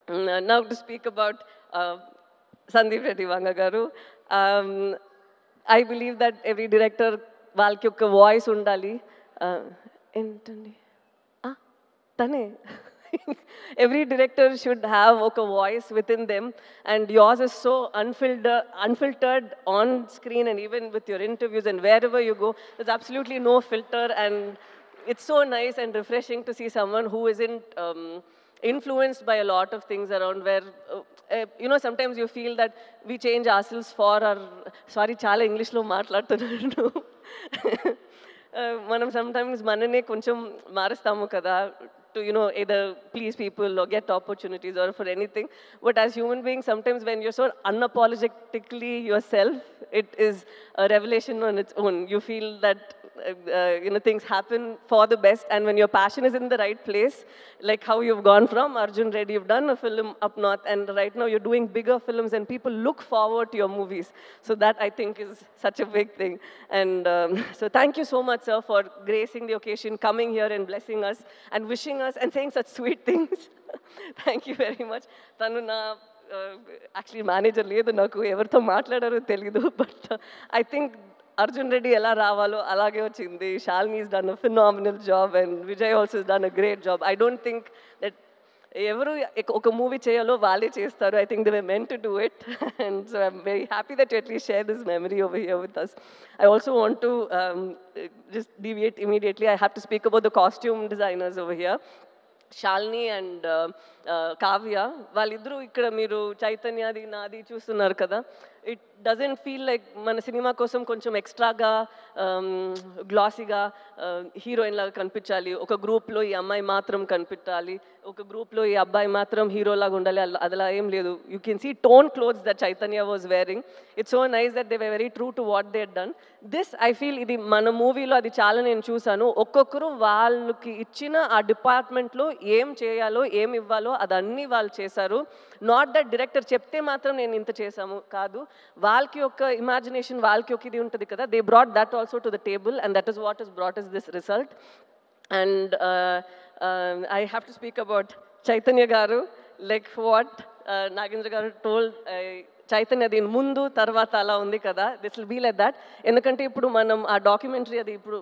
Now to speak about Sandeep Reddy Vanga garu. I believe that every director వాళ్ళకి ఒక voice ఉండాలి. ఏంటండి తనే every director should have a voice within them, and yours is so unfiltered on screen and even with your interviews and wherever you go, there's absolutely no filter, and it's so nice and refreshing to see someone who isn't influenced by a lot of things around where sometimes you feel that we change ourselves for our sorry chala english lo maatladutunnanu మనం sometimes మననే కొంచెం మారుస్తాము కదా to either please people or get opportunities or for anything, but as human beings sometimes when you're so unapologetically yourself, it is a revelation on its own. You feel that things happen for the best, and when your passion is in the right place, like how you've gone from Arjun Reddy, you've done a film up north, and right now you're doing bigger films and people look forward to your movies, so that I think is such a big thing. And so thank you so much, sir, for gracing the occasion, coming here and blessing us and wishing us and saying such sweet things. Thank you very much. Tanu na actually manager ledu naku evartho maatladaro telidu, but I think Arjun Reddy ela ravalo alage ochindi. Shalini has done a phenomenal job and Vijay also has done a great job. I don't think that ఎవరు ఒక movie చేయాలో వాళ్ళే చేస్తారు. I think they were meant to do it, and so I'm very happy that you at least share this memory over here with us. I also want to just deviate immediately. I have to speak about the costume designers over here. Shalini and Kavya, వాళ్ళిద్దరూ ఇక్కడ మీరు చైతన్యది నాది చూస్తున్నారు కదా, it doesn't feel like మన cinema కోసం కొంచెం ఎక్స్ట్రాగా గ్లాసీగా హీరోయిన్ లాగా కనిపించాలి, ఒక గ్రూప్లో ఈ అమ్మాయి మాత్రం కనిపించాలి, ఒక గ్రూప్లో ఈ అబ్బాయి మాత్రం హీరోలాగా ఉండాలి, అదలా ఏం లేదు. You can see tone clothes that Chaitanya was wearing. It's so nice that they were very true to what they had done. This I feel ఇది మన మూవీలో అది చాలా నేను చూశాను. ఒక్కొక్కరు వాళ్ళకి ఇచ్చిన ఆ డిపార్ట్మెంట్లో ఏం చేయాలో ఏం ఇవ్వాలో అదన్నీ వాళ్ళు చేశారు. నాట్ దట్ డైరెక్టర్ చెప్తే మాత్రం నేను ఇంత చేశాము కాదు, వాళ్ళకి ఒక ఇమాజినేషన్, వాళ్ళకి ఒక ఇది ఉంటుంది కదా, they brought that also to the table, and that is what is brought is this result. And I have to speak about Chaitanya garu, like what Nagendra garu told. Chaitanya దీని ముందు తర్వాత అలా ఉంది కదా, this will be like that. ఎందుకంటే ఇప్పుడు మనం ఆ డాక్యుమెంటరీ అది ఇప్పుడు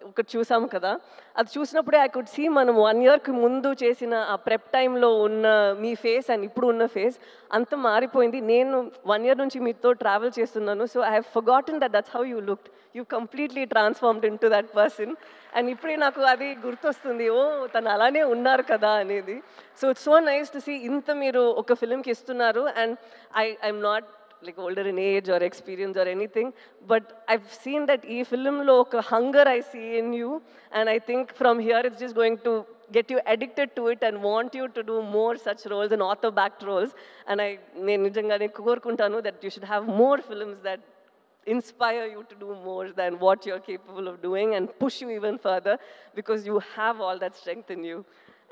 ఒకటి చూసాము కదా, అది చూసినప్పుడే ఐ కుడ్ సీ మనం 1 yearకి ముందు చేసిన ఆ ప్రెప్ టైంలో ఉన్న మీ ఫేస్ అండ్ ఇప్పుడు ఉన్న ఫేస్ అంత మారిపోయింది. నేను 1 year నుంచి మీతో ట్రావెల్ చేస్తున్నాను, so I have forgotten that that's how you looked. You completely transformed in to that person, and ఇప్పుడే నాకు అది గుర్తొస్తుంది, ఓ తను అలానే ఉన్నారు కదా అనేది. So it's so nice to see ఇంత మీరు ఒక ఫిల్మ్కి ఇస్తున్నారు. And I'm not like older in age or experience or anything, but I've seen that ee film lo oka hunger I see in you, and I think from here it's just going to get you addicted to it and want you to do more such roles and author backed roles. And నేను నిజంగానే కోరుకుంటాను that you should have more films that inspire you to do more than what you're capable of doing and push you even further, because you have all that strength in you.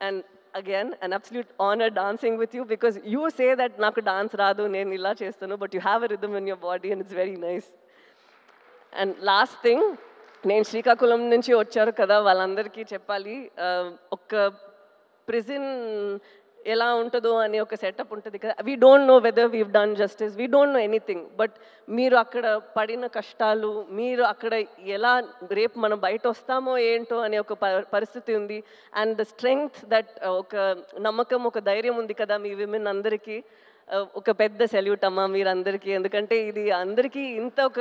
And again, an absolute honor dancing with you, because you say that naku dance raadu, nenu illa chestanu, but you have a rhythm in your body and it's very nice. And last thing, నేను శ్రీకాకుళం నుంచి వచ్చారు కదా, వాళ్ళందరికీ చెప్పాలి, ఒక prison ఎలా ఉంటుందో అనే ఒక సెటప్ ఉంటుంది కదా. We don't know whether weave done justice, we don't know anything, but మీరు అక్కడ పడిన కష్టాలు, మీరు అక్కడ ఎలా రేపు మనం బయట వస్తామో ఏంటో అనే ఒక పరిస్థితి ఉంది. అండ్ ద స్ట్రెంగ్త్ దట్ ఒక నమ్మకం, ఒక ధైర్యం ఉంది కదా మీ విమెన్ అందరికీ. ఒక పెద్ద సెల్యూట్ అమ్మా మీరందరికీ, ఎందుకంటే ఇది అందరికీ ఇంత ఒక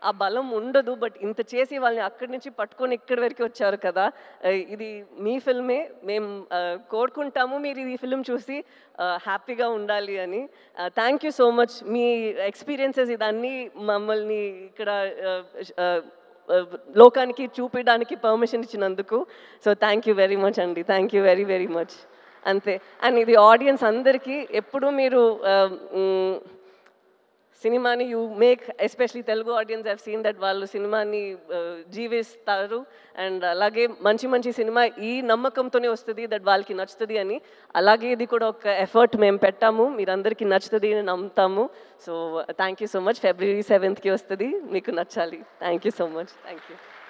ఆ బలం ఉండదు, బట్ ఇంత చేసి వాళ్ళని అక్కడి నుంచి పట్టుకొని ఇక్కడి వరకు వచ్చారు కదా. ఇది మీ ఫిల్మే, మేము కోరుకుంటాము మీరు ఈ ఫిల్మ్ చూసి హ్యాపీగా ఉండాలి అని. థ్యాంక్ యూ సో మచ్, మీ ఎక్స్పీరియన్సెస్ ఇదన్నీ మమ్మల్ని ఇక్కడ లోకానికి చూపించడానికి పర్మిషన్ ఇచ్చినందుకు. So thank you very much అండి, thank you very very much. అంతే. అండ్ ఇది ఆడియన్స్ అందరికీ ఎప్పుడు మీరు సినిమాని you make, especially Telugu audience have seen that వాళ్ళు సినిమాని జీవిస్తారు, అండ్ అలాగే మంచి మంచి సినిమా ఈ నమ్మకంతోనే వస్తుంది దట్ వాళ్ళకి నచ్చుతుంది అని. అలాగే ఇది కూడా ఒక ఎఫర్ట్ మేము పెట్టాము, మీరందరికీ నచ్చుతుంది అని నమ్ముతాము. So thank you so much. February 7th వస్తుంది, మీకు నచ్చాలి. Thank you so much. Thank you.